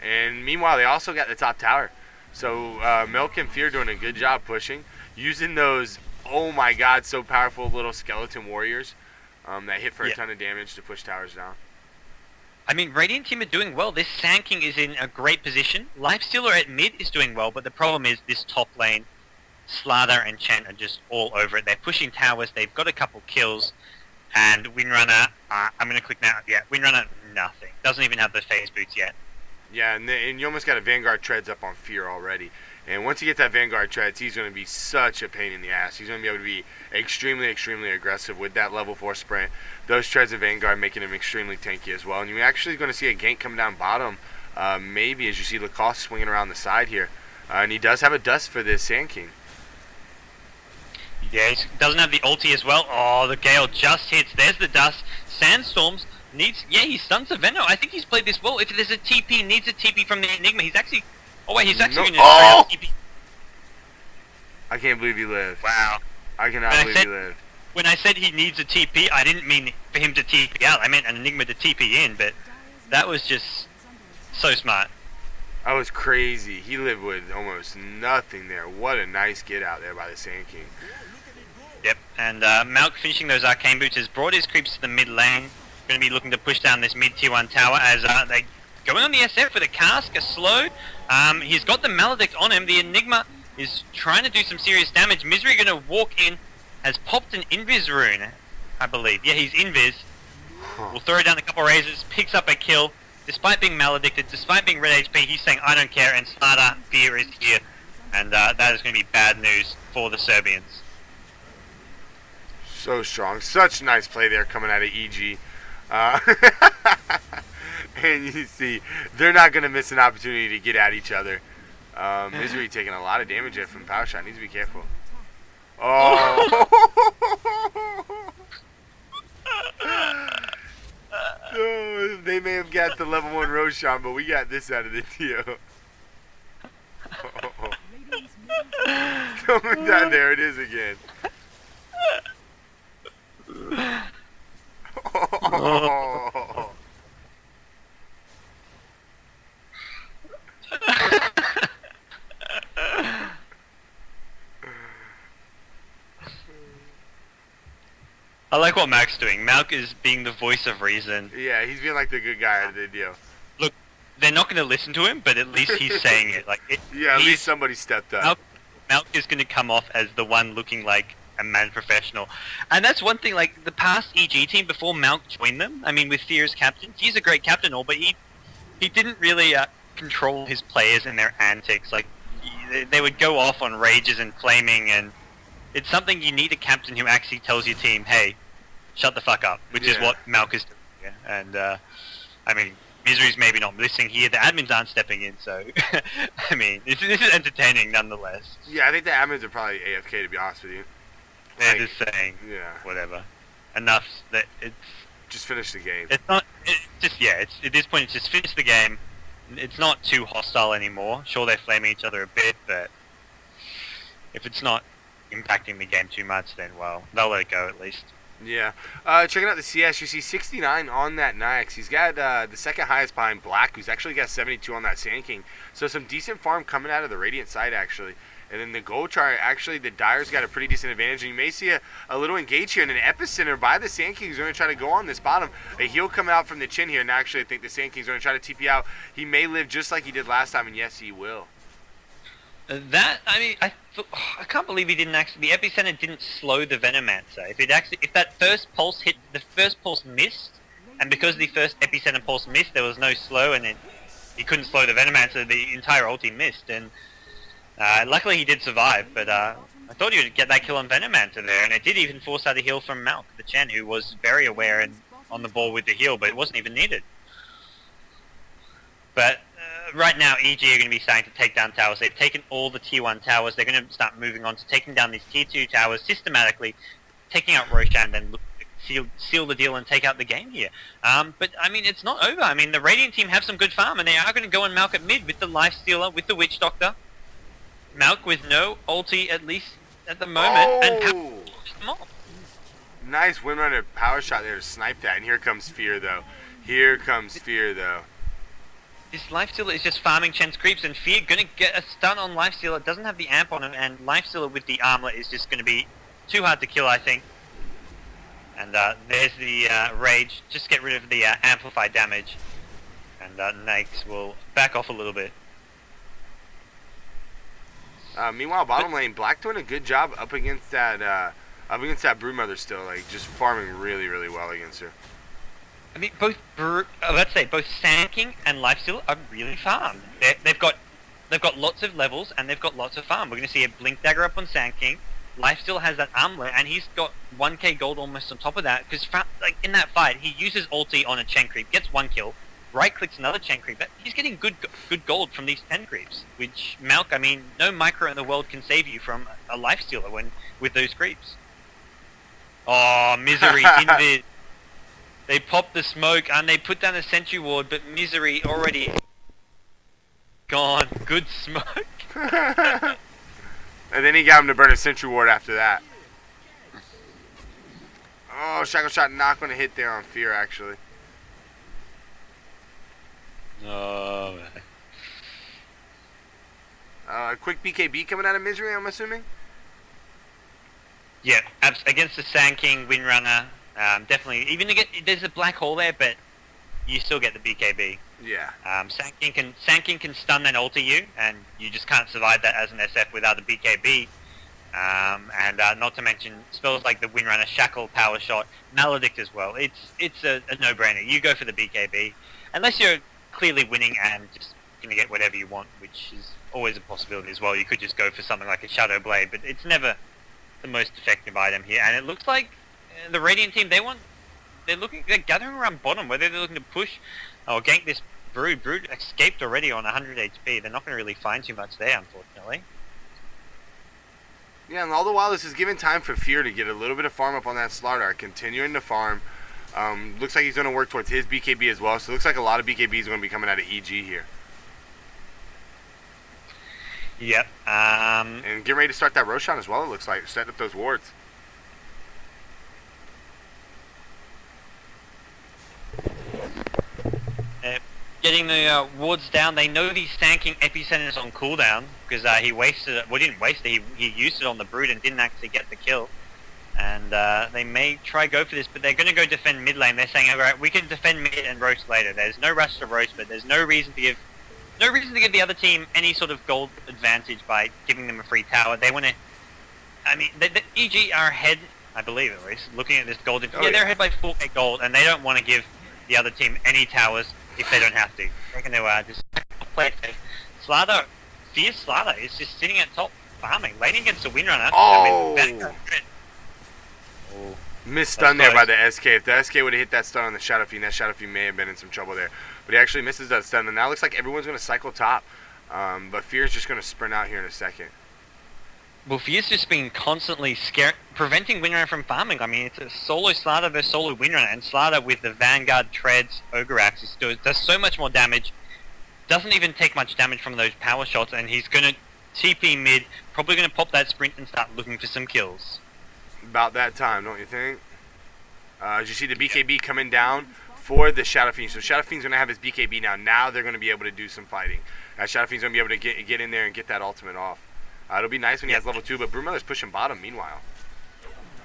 And meanwhile, they also got the top tower. So Milk and Fear doing a good job pushing, using those, oh my god, so powerful little skeleton warriors that hit for a ton of damage to push towers down. I mean, Radiant team are doing well. This Sand King is in a great position. Lifestealer at mid is doing well, but the problem is this top lane, Slather and Chen are just all over it. They're pushing towers, they've got a couple kills, and Windrunner, I'm going to click now, yeah, Windrunner, nothing. Doesn't even have the phase boots yet. Yeah, and you almost got a Vanguard Treads up on Fear already. And once he gets that Vanguard Treads, he's going to be such a pain in the ass. He's going to be able to be extremely, extremely aggressive with that level 4 sprint. Those Treads of Vanguard making him extremely tanky as well. And you're actually going to see a gank come down bottom, maybe, as you see Lacoste swinging around the side here. And he does have a dust for this Sand King. Yeah, he doesn't have the ulti as well. Oh, the Gale just hits. There's the dust. Sandstorms needs... Yeah, he stuns the Venom. I think he's played this well. If there's a TP, needs a TP from the Enigma. He's actually... Oh, wait, he's actually going to... Oh! I can't believe he lived. Wow. I cannot believe he lived. When I said he needs a TP, I didn't mean for him to TP out. I meant an Enigma to TP in, but that was just so smart. That was crazy. He lived with almost nothing there. What a nice get out there by the Sand King. Yep, and Malk finishing those arcane boots has brought his creeps to the mid lane. Going to be looking to push down this mid tier 1 tower as they going on the SF with a cask, a slow. He's got the Maledict on him. The Enigma is trying to do some serious damage. Misery going to walk in, has popped an Invis rune, I believe. Yeah, he's Invis. Will throw down a couple razors, picks up a kill. Despite being maledicted, despite being red HP, he's saying, I don't care, and Slather, Fear is here. And that is going to be bad news for the Serbians. So strong. Such nice play there coming out of EG. And you see, they're not going to miss an opportunity to get at each other. Misery taking a lot of damage there from Power Shot. Needs to be careful. Oh! So, they may have got the level 1 Roshan, but we got this out of the deal. Coming down, there it is again. Oh. I like what Malk's doing. Malk is being the voice of reason. Yeah, he's being like the good guy out of the deal. Look, they're not going to listen to him, but at least he's saying it. Like, yeah, at least somebody stepped up. Malk is going to come off as the one looking like a mad professional. And that's one thing, like, the past EG team before Malk joined them, I mean, with Fear as captain, he's a great captain all, but he didn't really control his players and their antics. Like, they would go off on rages and flaming, and it's something you need a captain who actually tells your team, hey, shut the fuck up, which is what Malk is doing. Yeah. And, I mean, Misery's maybe not listening here, the admins aren't stepping in, so, I mean, this is entertaining nonetheless. Yeah, I think the admins are probably AFK, to be honest with you. They're just saying, whatever. Enough that it's... Just finish the game. It's not, at this point it's just finish the game. It's not too hostile anymore. Sure, they're flaming each other a bit, but if it's not impacting the game too much, then, well, they'll let it go at least. Yeah. Checking out the CS, you see 69 on that Nyx. He's got the second highest behind Black, who's actually got 72 on that Sand King. So some decent farm coming out of the Radiant side, actually. And then the gold chart, actually, the Dyer's got a pretty decent advantage. And you may see a little engage here. And an epicenter by the Sand King's going to try to go on this bottom. A heal coming out from the chin here. And actually, I think the Sand King's going to try to TP out. He may live just like he did last time. And yes, he will. I can't believe he didn't actually... The epicenter didn't slow the Venomancer. If that first pulse hit... The first pulse missed. And because the first epicenter pulse missed, there was no slow. And he couldn't slow the Venomancer. The entire ulti missed. And... luckily he did survive, but I thought he would get that kill on Venomancer there, and it did even force out a heal from Malk, the Chen, who was very aware and on the ball with the heal, but it wasn't even needed. But right now, EG are going to be starting to take down towers. They've taken all the tier 1 towers. They're going to start moving on to taking down these tier 2 towers systematically, taking out Roshan, then look to seal the deal and take out the game here. But, I mean, it's not over. I mean, the Radiant team have some good farm, and they are going to go and Malk at mid with the Lifestealer, with the Witch Doctor. Malk with no ulti, at least at the moment, and nice Windrunner power shot there to snipe that, and here comes Fear, though. Here comes Fear, though. This Lifestealer is just farming Chen's creeps, and Fear gonna get a stun on Lifestealer. Doesn't have the amp on him, and Lifestealer with the armlet is just gonna be too hard to kill, I think. And there's the Rage. Just get rid of the amplified damage, and Nax will back off a little bit. Meanwhile, bottom lane, Black doing a good job up against that Broodmother still, like just farming really, really well against her. I mean, both Sand King and Lifestealer are really farmed. They've got lots of levels and they've got lots of farm. We're going to see a Blink Dagger up on Sand King. Lifestealer has that armlet and he's got 1k gold almost on top of that. Because like in that fight, he uses ulti on a Chen creep, gets 1 kill, right clicks another Chen creep. He's getting good gold from these 10 creeps. Which Malk, I mean, no micro in the world can save you from a Lifestealer with those creeps. Oh, Misery invis. They popped the smoke and they put down a sentry ward, but Misery already gone. Good smoke. And then he got him to burn a sentry ward after that. Oh, Shackle Shot not going to hit there on Fear, actually. Oh, A quick BKB coming out of Misery, I'm assuming? Yeah, against the Sand King, Windrunner, definitely. Even there's a black hole there, but you still get the BKB. Yeah. Sand King can stun and ulti you, and you just can't survive that as an SF without the BKB. And not to mention spells like the Windrunner, Shackle, Power Shot, Maledict as well. It's a no-brainer. You go for the BKB, unless you're clearly winning and just going to get whatever you want, which is always a possibility as well. You could just go for something like a Shadow Blade, but it's never the most effective item here. And it looks like the Radiant team, they're gathering around bottom, whether they're looking to push or gank this Brood. Brood escaped already on 100 HP. They're not going to really find too much there, unfortunately. Yeah, and all the while this is giving time for Fear to get a little bit of farm up on that Slardar, continuing to farm. Looks like he's going to work towards his BKB as well, so it looks like a lot of BKBs are going to be coming out of EG here. Yep. And getting ready to start that Roshan as well, it looks like, setting up those wards. Getting the wards down. They know the Sand King Epicenter is on cooldown because he wasted it. Well, didn't waste it. He used it on the Brood and didn't actually get the kill. And they may try go for this, but they're going to go defend mid lane. They're saying, alright, we can defend mid and roast later. There's no rush to roast, but there's no reason to give the other team any sort of gold advantage by giving them a free tower. They want to. I mean, the EG are ahead, I believe at least, looking at this gold. Yeah, they're ahead by 4k gold, and they don't want to give the other team any towers if they don't have to. They're going to just play it safe. Fierce Slardar is just sitting at top farming, laning against the Windrunner. Oh! I mean, Missed stun there by the SK. If the SK would have hit that stun on the Shadow Fiend, that Shadow Fiend may have been in some trouble there. But he actually misses that stun, and now it looks like everyone's going to cycle top. But Fear's just going to sprint out here in a second. Well, Fear's just been constantly preventing Windrunner from farming. I mean, it's a solo Slardar versus solo Windrunner, and Slardar with the Vanguard, Treads, Ogre Axe does so much more damage. Doesn't even take much damage from those power shots, and he's going to TP mid, probably going to pop that sprint and start looking for some kills. About that time, don't you think? As you see the BKB coming down for the Shadow Fiend. So Shadow Fiend's going to have his BKB now. Now they're going to be able to do some fighting. Shadow Fiend's going to be able to get in there and get that ultimate off. It'll be nice when he has level 2, but Broodmother's pushing bottom meanwhile.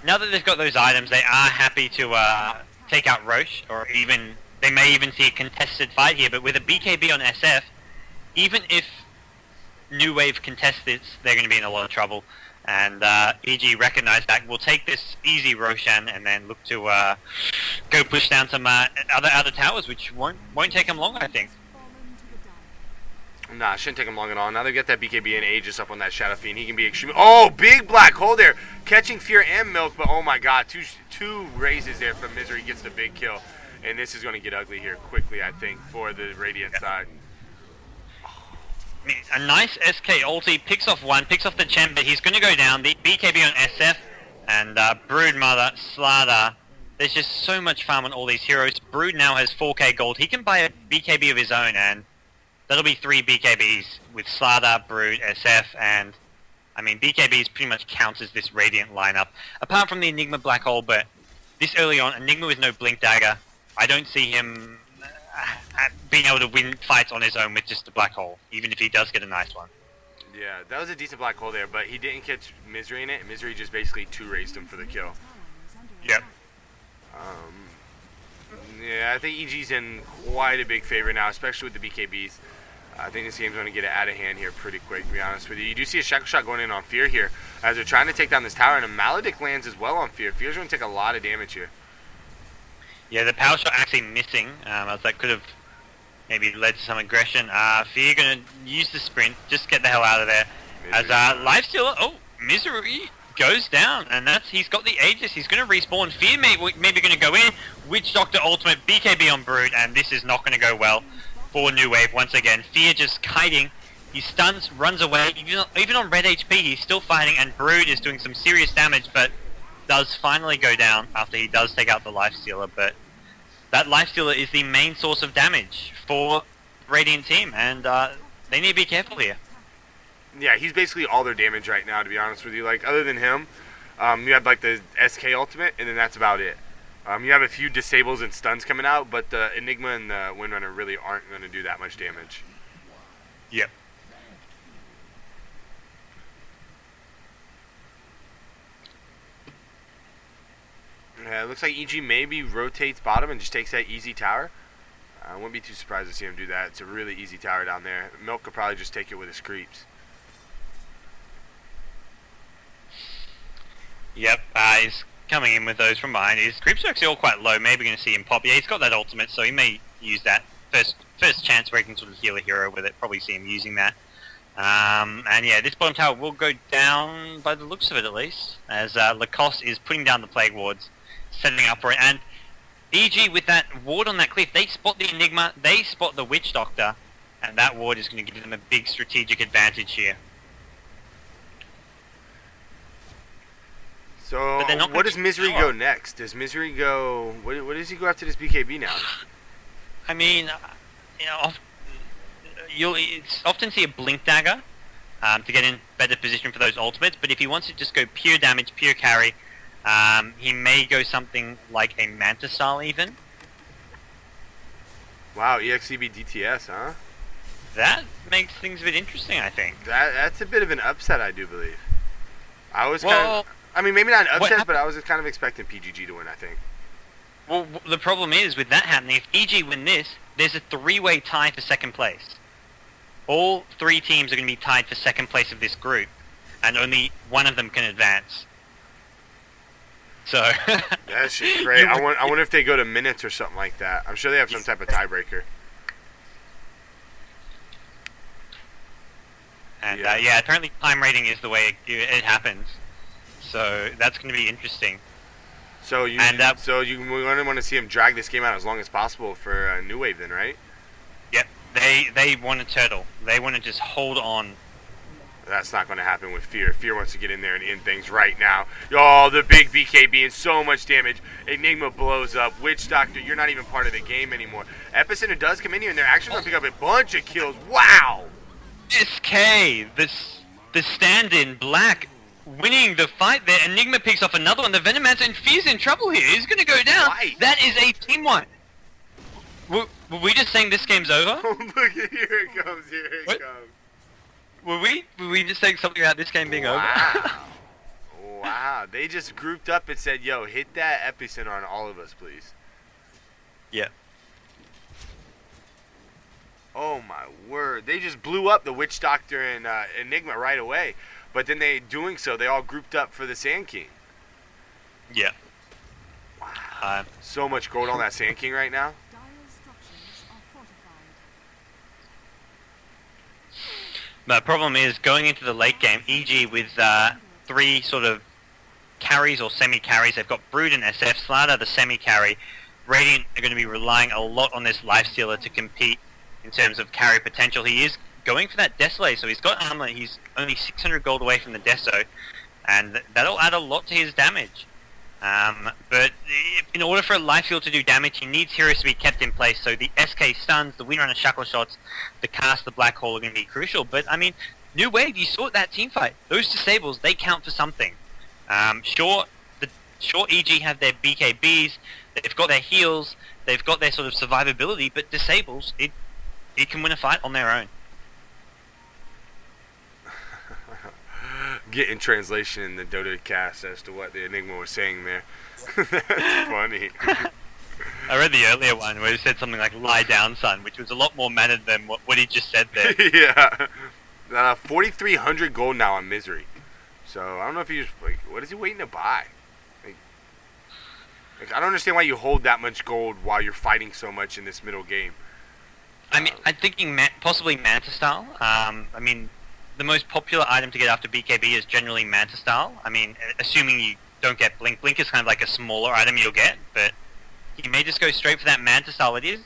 Now that they've got those items, they are happy to take out Roche, or even they may even see a contested fight here. But with a BKB on SF, even if neWave contests this, they're going to be in a lot of trouble. And EG recognize that. We'll take this easy Roshan and then look to go push down some other towers, which won't take them long, I think. Nah, shouldn't take him long at all. Now they've got that BKB and Aegis up on that Shadow Fiend. He can be extremely... Oh, big black hole there. Catching Fear and Milk, but oh my god. Two raises there from Misery. Gets the big kill. And this is going to get ugly here quickly, I think, for the Radiant side. a nice SK ulti, picks off one, picks off the chamber. He's going to go down. The BKB on SF and Broodmother, Slada. There's just so much farm on all these heroes. Brood now has 4k gold. He can buy a BKB of his own, and that'll be 3 BKBs with Slada, Brood, SF, and I mean BKBs pretty much counts as this Radiant lineup. Apart from the Enigma Black Hole, but this early on, Enigma with no Blink Dagger, I don't see him being able to win fights on his own with just a Black Hole, even if he does get a nice one. Yeah, that was a decent Black Hole there, but he didn't catch Misery in it. Misery just basically 2-raised him for the kill. Yep. Yeah, I think EG's in quite a big favor now, especially with the BKBs. I think this game's going to get it out of hand here pretty quick, to be honest with you. You do see a Shackle Shot going in on Fear here as they're trying to take down this tower, and a Maledict lands as well on Fear. Fear's going to take a lot of damage here. Yeah, the power shot actually missing, as that could have maybe led to some aggression. Fear going to use the sprint, just get the hell out of there. Misery. As Lifestealer, Misery goes down, and he's got the Aegis. He's going to respawn. Fear maybe going to go in. Witch Doctor ultimate, BKB on Brood, and this is not going to go well for neWave once again. Fear just kiting. He stuns, runs away. Even on red HP, he's still fighting, and Brood is doing some serious damage, but does finally go down after he does take out the Lifestealer. But that Lifestealer is the main source of damage for Radiant team, and they need to be careful here. Yeah, he's basically all their damage right now, to be honest with you. Like, other than him, you have like the SK ultimate, and then that's about it. You have a few disables and stuns coming out, but the Enigma and the Windrunner really aren't going to do that much damage. Yep. Yeah, it looks like EG maybe rotates bottom and just takes that easy tower. I wouldn't be too surprised to see him do that. It's a really easy tower down there. Milk could probably just take it with his creeps. Yep, he's coming in with those from behind. His creeps are actually all quite low. Maybe going to see him pop. Yeah, he's got that ultimate, so he may use that first chance where he can sort of heal a hero with it. Probably see him using that. And yeah, this bottom tower will go down by the looks of it at least, as Lacoste is putting down the Plague Wards, setting up for it. And EG with that ward on that cliff, they spot the Enigma, they spot the Witch Doctor, and that ward is going to give them a big strategic advantage here. So, what does Misery go next? Does Misery go... What does he go after this BKB now? I mean, you'll often see a Blink Dagger to get in better position for those ultimates, but if he wants to just go pure damage, pure carry, he may go something like a Mantisal even. Wow, EXCB DTS, huh? That makes things a bit interesting, I think. That's a bit of an upset, I do believe. I was I mean, maybe not an upset, but I was kind of expecting PGG to win, I think. Well, the problem is, with that happening, if EG win this, there's a 3-way tie for second place. All 3 teams are going to be tied for second place of this group, and only one of them can advance. So... That shit's great. I wonder if they go to minutes or something like that. I'm sure they have some type of tiebreaker. And yeah, apparently time rating is the way it happens. So that's going to be interesting. So we want to see him drag this game out as long as possible for neWave then, right? Yep. They want to turtle. They want to just hold on. That's not going to happen with Fear. Fear wants to get in there and end things right now. Oh, the big BKB and so much damage. Enigma blows up. Witch Doctor, you're not even part of the game anymore. Epicenter does come in here, and they're actually going to pick up a bunch of kills. Wow! SK, the stand-in, Black, winning the fight there. Enigma picks off another one. The Venomancer and Fear's in trouble here. He's going to go down. Right. That is a team one. Were we just saying this game's over? Oh, look, here it comes. Here it comes. Were we just saying something about this game being over? Wow. They just grouped up and said, yo, hit that epicenter on all of us, please. Yeah. Oh, my word. They just blew up the Witch Doctor and Enigma right away. But then they all grouped up for the Sand King. Yeah. Wow. So much gold on that Sand King right now. The problem is, going into the late game, EG with 3 sort of carries or semi-carries. They've got Brood and SF, Slada the semi-carry. Radiant are going to be relying a lot on this Lifestealer to compete in terms of carry potential. He is going for that Desolator. So he's got armor, he's only 600 gold away from the Deso, and that'll add a lot to his damage. But in order for a life heal to do damage, he needs heroes to be kept in place. So the SK stuns, the Windrunner shackle shots, the cast, the Black Hole are going to be crucial. But I mean, neWave, you saw that team fight. Those disables, they count for something. Sure, EG have their BKBs, they've got their heals, they've got their sort of survivability, but disables, it can win a fight on their own. Get in translation in the Dota cast as to what the Enigma was saying there. That's funny. I read the earlier one where he said something like "lie down, son," which was a lot more mannered than what he just said there. Yeah. 4,300 gold now on Misery. So I don't know if he's like, what is he waiting to buy? Like, I don't understand why you hold that much gold while you're fighting so much in this middle game. I mean, I'm thinking possibly Manta Style. I mean, the most popular item to get after BKB is generally Manta Style. I mean, assuming you don't get Blink. Blink is kind of like a smaller item you'll get, but you may just go straight for that Manta Style. It is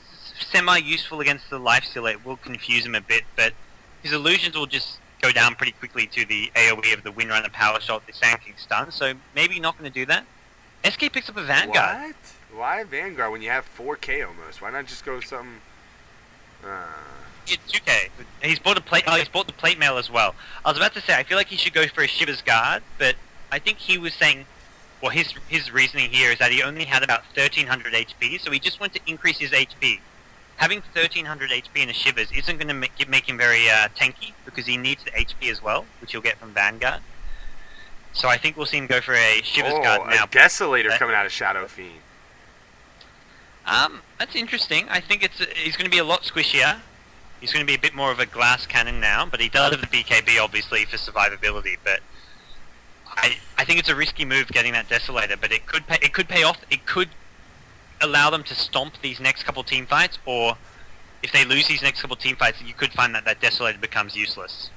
semi-useful against the lifesteal. It will confuse him a bit, but his illusions will just go down pretty quickly to the AoE of the Windrunner Power Shot, the Sand King stun, so maybe not going to do that. SK picks up a Vanguard. What? Why Vanguard when you have 4k almost? Why not just go something... It's 2k. He's bought a plate. Oh, he's bought the plate mail as well. I was about to say, I feel like he should go for a Shiver's Guard, but I think he was saying, well, his reasoning here is that he only had about 1,300 HP, so he just wanted to increase his HP. Having 1,300 HP in a Shivers isn't going to make him very tanky, because he needs the HP as well, which he'll get from Vanguard. So I think we'll see him go for a Shiver's Guard now. A Desolator coming out of Shadow Fiend. That's interesting. I think he's going to be a lot squishier. He's going to be a bit more of a glass cannon now, but he does have the BKB obviously for survivability. But I think it's a risky move getting that Desolator, but it could pay off. It could allow them to stomp these next couple team fights, or if they lose these next couple team fights, you could find that Desolator becomes useless.